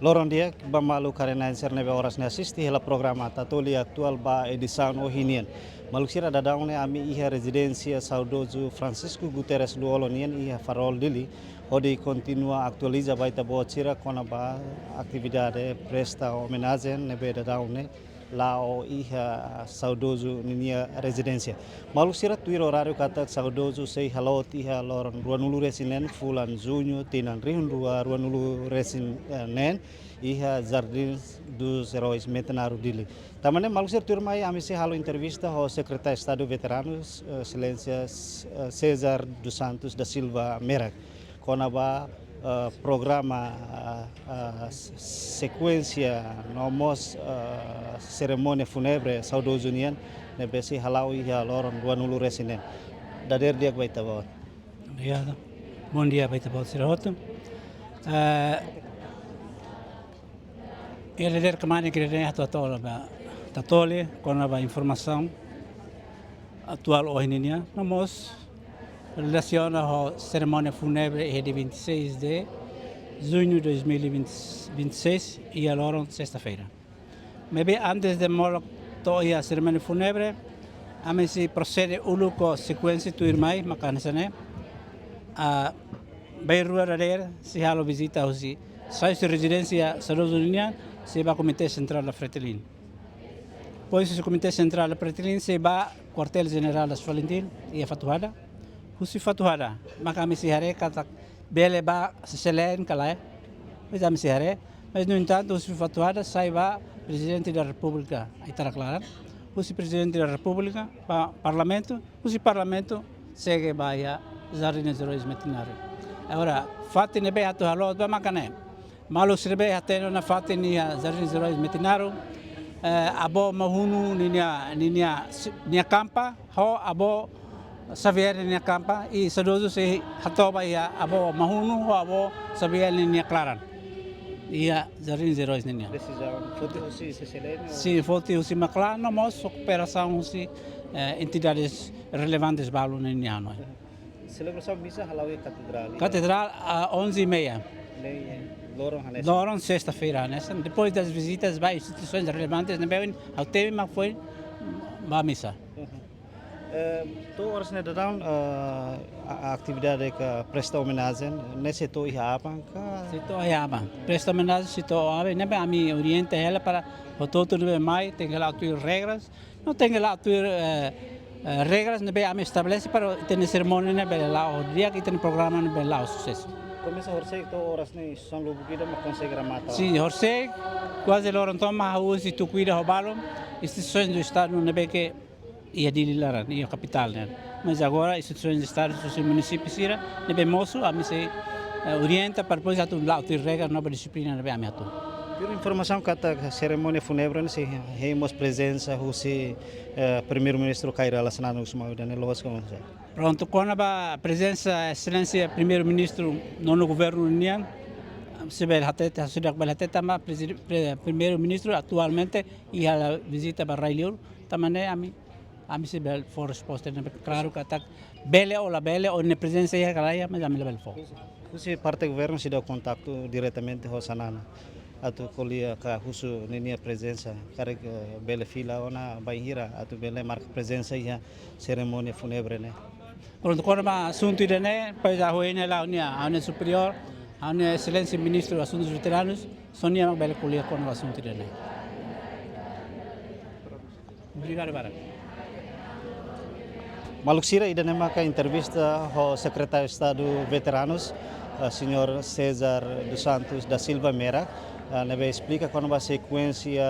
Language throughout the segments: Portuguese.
Loron dia bamalu karena nebe horas ne assisti hela programa tatoli atual ba edição ohinian. Maluksira dadang ne ami iha residência saudoso Francisco Guterres Luolonian iha farol dili odi continua actualiza baita bocira kona ba atividade presta homenagem nebe dadang ne lao iha saudoso ninia residência. Maluksira tuir horário kata saudoso sei halot iha loron ruanulu resinen fulan junho tinan rihun ruanulu resinen iha Jardim dos Heróis Metenaru Dili. Tamane maluksir turmai amisi halo entrevista ao secretário de Estado Veteranos, Excelência César dos Santos da Silva Merak. Konaba programa sequência nomos cerimônia fúnebre saudoso unian nebesi halau iha loron ruanulu resinen. Dader dia baita bawat. Obrigado. Bom dia, baita bawat sirahoto. Ele der kemana kira-kira tatole com a informação atual hoje em dia, nós relaciona a cerimônia fúnebre de 26 de junho de 2026 e agora sexta-feira. Mas antes de morrer a cerimônia fúnebre, a mim se procede com sequência do irmão, macanisane, a Beirua Rader, se halo visita hoje, sai de residência Saudoso União, se vai ao Comitê Central da Fretilin. Depois do Comitê Central da Fretilin, se vai ao Quartel General das Valentim e a Fatuada. Se Fatuada, mas a se hare kata bele ba se selen kalai, mas a se hare, mas no entanto se Fatuada sai vai Presidente da República, aí está claro. O Presidente da República, para Parlamento, o Parlamento segue vai a Jardim dos Heróis Metenaru. Agora, fate ne be atu halo ba makane. Malu sirbe hateno na fate ni Jardim dos Heróis Metenaru. Abo mahunu niya kampa, ho abo Xavier niya kampa e saudoso se hatoba ia abo mahunu ho abo Xavier niya klaran. Ia Jardim dos Heróis niya. Decisão foto se selene. Sim, foto se maclan, no mos operação se entidades relevantes balu niya no. Celebração missa halau catedral. Catedral a 11h30. Loron sexta-feira, né? Depois das visitas vai instituições relevantes, né? Bem, ao tema foi a missa. Tu horas ne dadang a atividade que presta homenagem nesse to ia apa ka Sito ayama. Presta homenagem sito ave, né? A mim orienta ela para o todo do mai tem lá tu regras, não tem lá tu regras, né? A mim estabelece para ter cerimônia, né? Lá o dia que tem programa, né? Lá o sucesso. Começa a horsei to horas ne São Lubukida mas consegue mata. Sim, horsei quase loron toma usi tu cuida o balão, instituições do estado né? Que ia dililaran, ia capital, né? Mas agora instituições do estado, os municípios ira, né? Bem moço, a mim se orienta para depois atu lá tu regra nova disciplina, né? A mim atu. Por informação que a cerimônia fúnebre se temos presença o primeiro-ministro Cairo relacionado com os movimentos lojas como já. Pronto, com a presença excelência primeiro-ministro no governo união, se bel hateta sudah bel hateta ma primeiro-ministro atualmente e a visita para Railur, tamane ami se bel for resposta, claro que tá bele ou na presença ia calaya, mas ami bel for. Se parte do governo se dá contato diretamente com Sanana. Atau kolia ka husu nenia presença karek bele fila ona baihira atau bele marca presença ia cerimônia fúnebre né. Pronto, quando a assunto ide né, pois a hoine lá a une superior, a une excelência ministro dos assuntos veteranos, sonia bele kolia quando o assunto ide né. Obrigado, Barak. Maluksira ida nema ka entrevista ao secretário de Estado Veteranos, senhor César dos Santos da Silva Merak. Nebe explica quando a sequência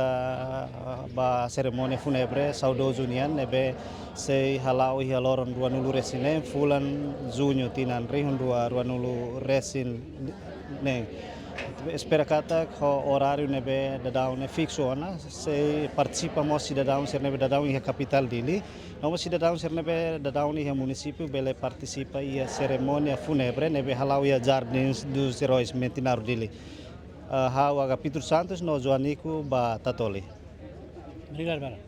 da cerimônia fúnebre saudoso unian nebe se halau e haloron ruanulu resinen fulan junho tinan rihun ruanulu resin ne espera kata ko horário nebe dadau ne fixo ona se participa mo cidadão ser nebe dadau e capital dili não cidadão ser nebe dadau e município bele participa e cerimônia fúnebre nebe halau e Jardim dos Heróis Metenaru Dili. Hawa Capítulo Santos no Joanico ba Tatoli. Obrigado, Bara.